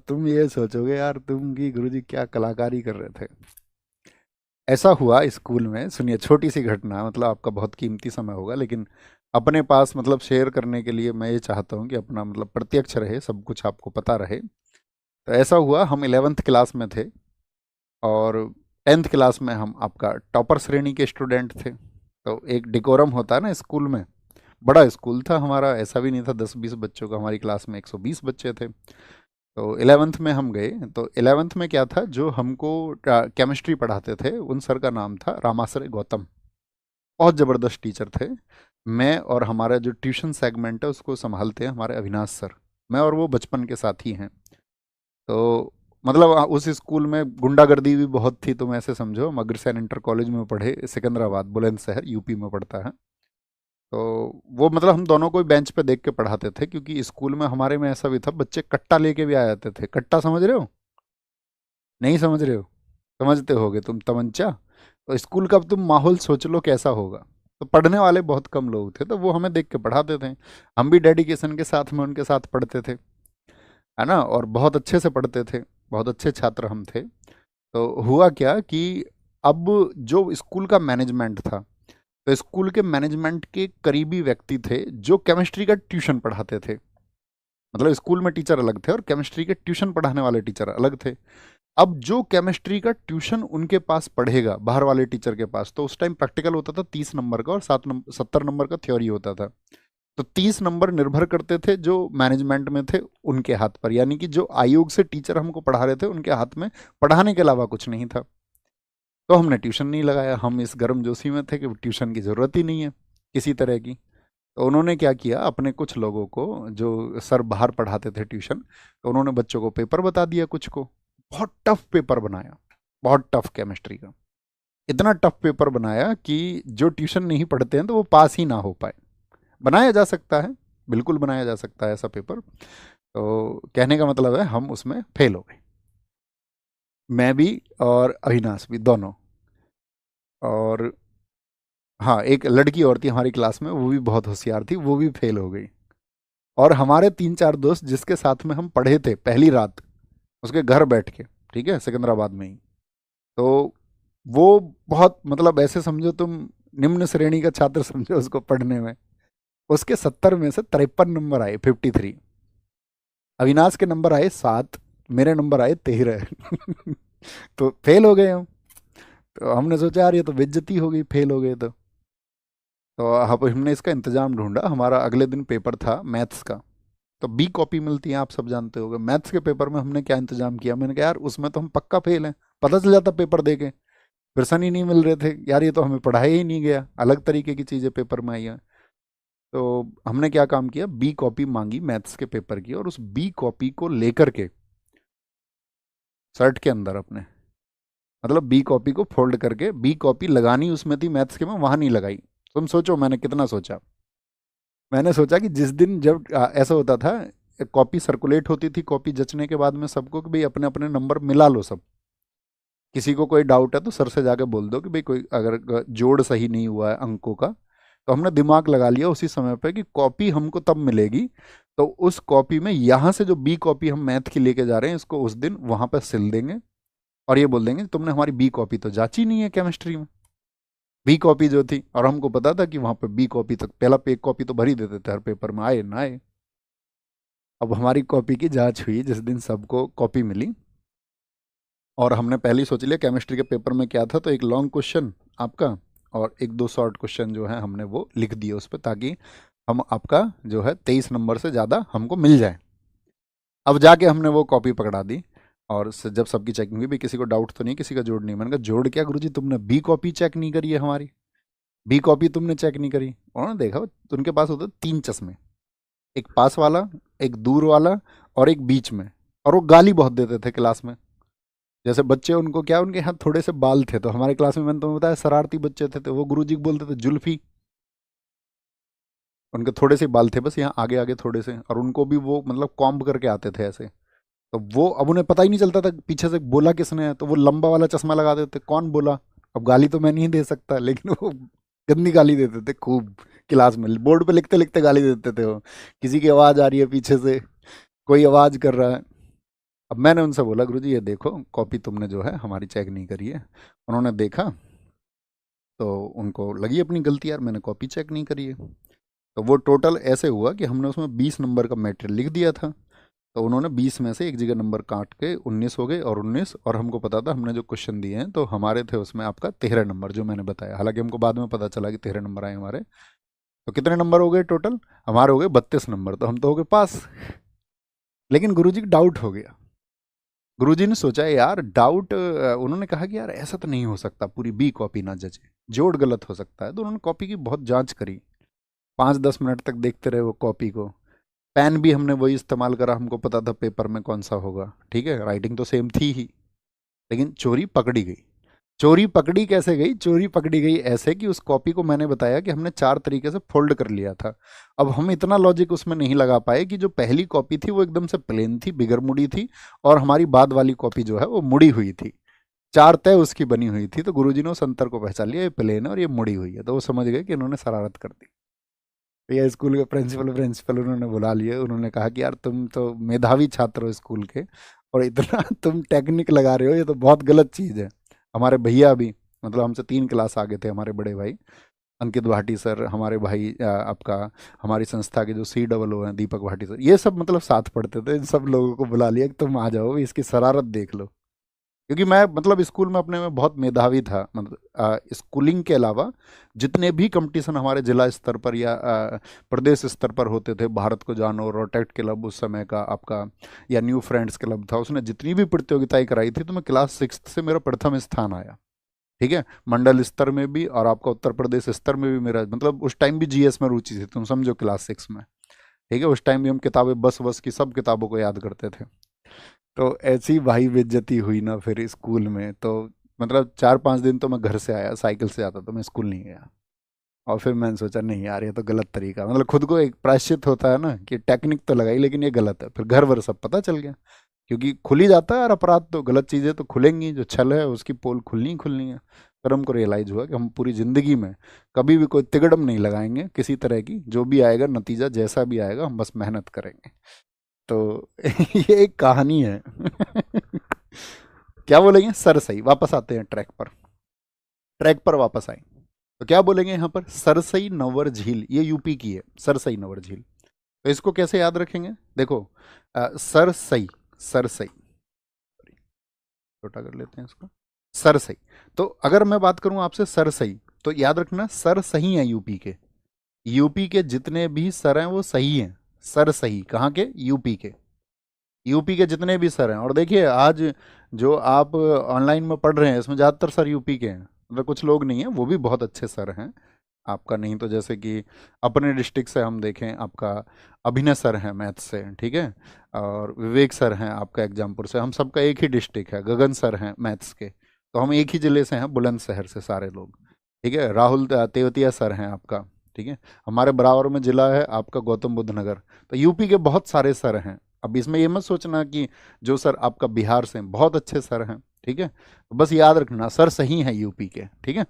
तुम ये सोचोगे यार तुम कि गुरुजी क्या कलाकारी कर रहे थे। ऐसा हुआ स्कूल में, सुनिए छोटी सी घटना, मतलब आपका बहुत कीमती समय होगा, लेकिन अपने पास मतलब शेयर करने के लिए मैं ये चाहता हूँ कि अपना मतलब प्रत्यक्ष रहे, सब कुछ आपको पता रहे। तो ऐसा हुआ, हम 11th क्लास में थे और 10th क्लास में हम आपका टॉपर श्रेणी के स्टूडेंट थे। तो एक डिकोरम होता है ना स्कूल में। बड़ा स्कूल था हमारा, ऐसा भी नहीं था 10-20 बच्चों का, हमारी क्लास में 120 बच्चे थे। तो 11th में हम गए। तो 11th में क्या था, जो हमको केमिस्ट्री पढ़ाते थे उन सर का नाम था रामाश्रय गौतम। बहुत ज़बरदस्त टीचर थे। मैं और हमारा जो ट्यूशन सेगमेंट है उसको संभालते हैं हमारे अविनाश सर। मैं और वो बचपन के साथी हैं। तो मतलब उस स्कूल में गुंडागर्दी भी बहुत थी, तुम ऐसे समझो। हम अग्रसेन इंटर कॉलेज में पढ़े, सिकंदराबाद बुलंदशहर यूपी में पड़ता है। तो वो मतलब हम दोनों को ही बेंच पे देख के पढ़ाते थे, क्योंकि स्कूल में हमारे में ऐसा भी था, बच्चे कट्टा लेके भी आ जाते थे। कट्टा समझ रहे हो? नहीं समझ रहे हो? समझते होगे तुम, तमंचा। तो स्कूल का अब तुम माहौल सोच लो कैसा होगा। तो पढ़ने वाले बहुत कम लोग थे, तो वो हमें देख के पढ़ाते थे। हम भी डेडिकेशन के साथ में उनके साथ पढ़ते थे, है ना, और बहुत अच्छे से पढ़ते थे। बहुत अच्छे छात्र हम थे। तो हुआ क्या कि अब जो स्कूल का मैनेजमेंट था, तो स्कूल के मैनेजमेंट के करीबी व्यक्ति थे जो केमिस्ट्री का ट्यूशन पढ़ाते थे। मतलब स्कूल में टीचर अलग थे और केमिस्ट्री के ट्यूशन पढ़ाने वाले टीचर अलग थे। अब जो केमिस्ट्री का ट्यूशन उनके पास पढ़ेगा बाहर वाले टीचर के पास, तो उस टाइम प्रैक्टिकल होता था 30 नंबर का और 70 नंबर का थ्योरी होता था। तो 30 नंबर निर्भर करते थे जो मैनेजमेंट में थे उनके हाथ पर, यानी कि जो आयोग से टीचर हमको पढ़ा रहे थे उनके हाथ में पढ़ाने के अलावा कुछ नहीं था। तो हमने ट्यूशन नहीं लगाया, हम इस गर्मजोशी में थे कि ट्यूशन की ज़रूरत ही नहीं है किसी तरह की। तो उन्होंने क्या किया, अपने कुछ लोगों को, जो सर बाहर पढ़ाते थे ट्यूशन, तो उन्होंने बच्चों को पेपर बता दिया कुछ को। बहुत टफ पेपर बनाया, बहुत टफ केमिस्ट्री का। इतना टफ पेपर बनाया कि जो ट्यूशन नहीं पढ़ते हैं तो वो पास ही ना हो पाए। बनाया जा सकता है, बिल्कुल बनाया जा सकता है ऐसा पेपर। तो कहने का मतलब है हम उसमें फेल हो गए, मैं भी और अविनाश भी दोनों। और हाँ, एक लड़की और थी हमारी क्लास में, वो भी बहुत होशियार थी, वो भी फेल हो गई। और हमारे 3-4 दोस्त जिसके साथ में हम पढ़े थे पहली रात, उसके घर बैठ के, ठीक है, सिकंदराबाद में ही। तो वो बहुत मतलब ऐसे समझो तुम, निम्न श्रेणी का छात्र समझो उसको पढ़ने में। उसके 70 में से 53 नंबर आए, 53। अविनाश के नंबर आए 7, मेरे नंबर आए 13। तो फेल हो गए हम। तो हमने सोचा यार ये तो बेइज्जती हो गई, फेल हो गए तो अब हमने इसका इंतजाम ढूंढा। हमारा अगले दिन पेपर था मैथ्स का। तो बी कॉपी मिलती है, आप सब जानते होगे। मैथ्स के पेपर में हमने क्या इंतजाम किया, मैंने कहा यार उसमें तो हम पक्का फेल हैं, पता चल जाता पेपर दे के। प्रश्न ही नहीं मिल रहे थे यार, ये तो हमें पढ़ाया ही नहीं गया, अलग तरीके की चीज़ें पेपर में आई हैं। तो हमने क्या काम किया, बी कॉपी मांगी मैथ्स के पेपर की, और उस बी कॉपी को लेकर के शर्ट के अंदर अपने, मतलब बी कॉपी को फोल्ड करके, बी कॉपी लगानी उसमें थी मैथ्स के में, वहां नहीं लगाई। तुम सोचो मैंने कितना सोचा। मैंने सोचा कि जिस दिन जब ऐसा होता था, कॉपी सर्कुलेट होती थी, कॉपी जचने के बाद में सबको कि भाई अपने अपने नंबर मिला लो सब। किसी को कोई डाउट है तो सर से जाके बोल दो कि भाई कोई अगर जोड़ सही नहीं हुआ है अंकों का। तो हमने दिमाग लगा लिया उसी समय पे कि कॉपी हमको तब मिलेगी। तो उस कॉपी में यहाँ से जो बी कॉपी हम मैथ की लेके जा रहे हैं, इसको उस दिन वहां पर सिल देंगे और ये बोल देंगे तुमने हमारी बी कॉपी तो जांची नहीं है केमिस्ट्री में। बी कॉपी जो थी, और हमको पता था कि वहां पे बी कॉपी तक पहला पे कॉपी तो भर ही देते थे हर पेपर में, आए ना आए। अब हमारी कॉपी की जांच हुई जिस दिन सबको कॉपी मिली। और हमने पहले ही सोच लिया केमिस्ट्री के पेपर में क्या था, तो एक लॉन्ग क्वेश्चन आपका और एक दो शॉर्ट क्वेश्चन जो है हमने वो लिख दिए उस पर, ताकि हम आपका जो है 23 नंबर से ज़्यादा हमको मिल जाए। अब जाके हमने वो कॉपी पकड़ा दी। और जब सबकी चेकिंग हुई, भी किसी को डाउट तो नहीं, किसी का जोड़ नहीं। मैंने कहा जोड़ क्या गुरुजी, तुमने बी कॉपी चेक नहीं करी है हमारी, बी कॉपी तुमने चेक नहीं करी। उन्होंने देखा, तो उनके पास होते 3 चश्मे, एक पास वाला, एक दूर वाला, और एक बीच में। और वो गाली बहुत देते थे क्लास में। जैसे बच्चे, उनको क्या, उनके यहाँ थोड़े से बाल थे, तो हमारे क्लास में मैंने तुम्हें बताया शरारती बच्चे थे, तो वो गुरुजी को बोलते थे जुल्फी। उनके थोड़े से बाल थे बस यहाँ आगे आगे थोड़े से, और उनको भी वो मतलब कॉम्ब करके आते थे ऐसे। तो वो अब उन्हें पता ही नहीं चलता था पीछे से बोला किसने है, तो वो लंबा वाला चश्मा लगा देते, कौन बोला। अब गाली तो मैं नहीं दे सकता, लेकिन वो गंदी गाली देते थे खूब। क्लास में बोर्ड पे लिखते लिखते गाली देते थे वो। किसी की आवाज़ आ रही है पीछे से, कोई आवाज़ कर रहा है। अब मैंने उनसे बोला गुरुजी ये देखो कॉपी तुमने जो है हमारी चेक नहीं करी है। उन्होंने देखा तो उनको लगी अपनी गलती, यार मैंने कॉपी चेक नहीं करी है। तो वो टोटल ऐसे हुआ कि हमने उसमें 20 नंबर का मैटेरियल लिख दिया था, तो उन्होंने 20 में से एक जगह नंबर काट के 19 हो गए, और 19, और हमको पता था हमने जो क्वेश्चन दिए हैं तो हमारे थे उसमें आपका 13 नंबर जो मैंने बताया, हालांकि हमको बाद में पता चला कि 13 नंबर आए हमारे। तो कितने नंबर हो गए टोटल? हमारे हो गए 32 नंबर, तो हम तो हो गए पास। लेकिन गुरुजी को डाउट हो गया। गुरुजी ने सोचा यार डाउट, उन्होंने कहा कि यार ऐसा तो नहीं हो सकता पूरी बी कॉपी ना जचे, जोड़ गलत हो सकता है। तो उन्होंने कॉपी की बहुत जांच करी, 5-10 मिनट तक देखते रहे वो कॉपी को। पेन भी हमने वही इस्तेमाल करा, हमको पता था पेपर में कौन सा होगा, ठीक है, राइटिंग तो सेम थी ही। लेकिन चोरी पकड़ी गई। चोरी पकड़ी कैसे गई? चोरी पकड़ी गई ऐसे कि उस कॉपी को मैंने बताया कि हमने 4 तरीके से फोल्ड कर लिया था। अब हम इतना लॉजिक उसमें नहीं लगा पाए कि जो पहली कॉपी थी वो एकदम से प्लेन थी, बिगर मुड़ी थी, और हमारी बाद वाली कॉपी जो है वो मुड़ी हुई थी। 4 तय उसकी बनी हुई थी। तो गुरुजी ने उस अंतर को पहचान लिया, ये प्लेन है और ये मुड़ी हुई है, तो वो समझ गए कि इन्होंने शरारत कर दी। तो ये स्कूल के प्रिंसिपल उन्होंने बुला लिए, उन्होंने कहा कि यार तुम तो मेधावी छात्र हो स्कूल के, और इतना तुम टेक्निक लगा रहे हो, ये तो बहुत गलत चीज़ है। हमारे भैया भी, मतलब हमसे 3 क्लास आगे थे हमारे बड़े भाई अंकित भाटी सर, हमारे भाई आपका हमारी संस्था के जो COO हैं दीपक भाटी सर, ये सब मतलब साथ पढ़ते थे। इन सब लोगों को बुला लिया कि तुम आ जाओ, इसकी शरारत देख लो। क्योंकि मैं मतलब स्कूल में अपने में बहुत मेधावी था, मतलब स्कूलिंग के अलावा जितने भी कंपटीशन हमारे जिला स्तर पर या प्रदेश स्तर पर होते थे, भारत को जानो, रोटेट क्लब उस समय का आपका, या न्यू फ्रेंड्स क्लब था, उसने जितनी भी प्रतियोगिताएं कराई थी तो मैं क्लास 6 से मेरा प्रथम स्थान आया। ठीक है, मंडल स्तर में भी और आपका उत्तर प्रदेश स्तर में भी मेरा, मतलब उस टाइम भी GS में रुचि थी, तुम समझो क्लास 6 में। ठीक है, उस टाइम भी हम किताबें बस बस की सब किताबों को याद करते थे। तो ऐसी भाई बेइज्जती हुई ना फिर स्कूल में, तो मतलब 4-5 दिन तो मैं घर से आया, साइकिल से आता, तो मैं स्कूल नहीं गया। और फिर मैंने सोचा नहीं यार ये तो गलत तरीका, मतलब खुद को एक प्रायश्चित होता है ना कि टेक्निक तो लगाई लेकिन ये गलत है। फिर घर वर सब पता चल गया, क्योंकि खुल ही जाता है यार अपराध, तो गलत चीज़ें तो खुलेंगी, जो छल है उसकी पोल खुलनी ही खुलनी है। फिर हमको रियलाइज हुआ कि हम पूरी ज़िंदगी में कभी भी कोई तिगड़म नहीं लगाएंगे किसी तरह की, जो भी आएगा नतीजा जैसा भी आएगा हम बस मेहनत करेंगे। तो ये एक कहानी है। क्या बोलेंगे सर? सही, वापस आते हैं ट्रैक पर। ट्रैक पर वापस आए तो क्या बोलेंगे यहाँ पर? सरसई नवर झील, ये यूपी की है सरसई नवर झील। तो इसको कैसे याद रखेंगे? देखो सरसई, सरसई, छोटा कर लेते हैं इसको, सरसई। तो अगर मैं बात करूं आपसे सरसई, तो याद रखना सर सही है यूपी के। यूपी के जितने भी सर हैं वो सही हैं। सर सही कहाँ के? यूपी के। यूपी के जितने भी सर हैं, और देखिए आज जो आप ऑनलाइन में पढ़ रहे हैं इसमें ज़्यादातर सर यूपी के हैं, मतलब कुछ लोग नहीं हैं, वो भी बहुत अच्छे सर हैं आपका। नहीं तो जैसे कि अपने डिस्ट्रिक्ट से हम देखें, आपका अभिनय सर हैं मैथ्स से, ठीक है, और विवेक सर हैं आपका एग्जामपुर से, हम सबका एक ही डिस्ट्रिक्ट है। गगन सर हैं मैथ्स के, तो हम एक ही ज़िले से हैं, बुलंदशहर से सारे लोग। ठीक है, राहुल तेवतिया सर हैं आपका, ठीक है, हमारे बराबर में ज़िला है आपका गौतम बुद्ध नगर। तो यूपी के बहुत सारे सर हैं। अब इसमें ये मत सोचना कि जो सर आपका बिहार से हैं, बहुत अच्छे सर हैं, ठीक है, बस याद रखना सर सही है यूपी के, ठीक है।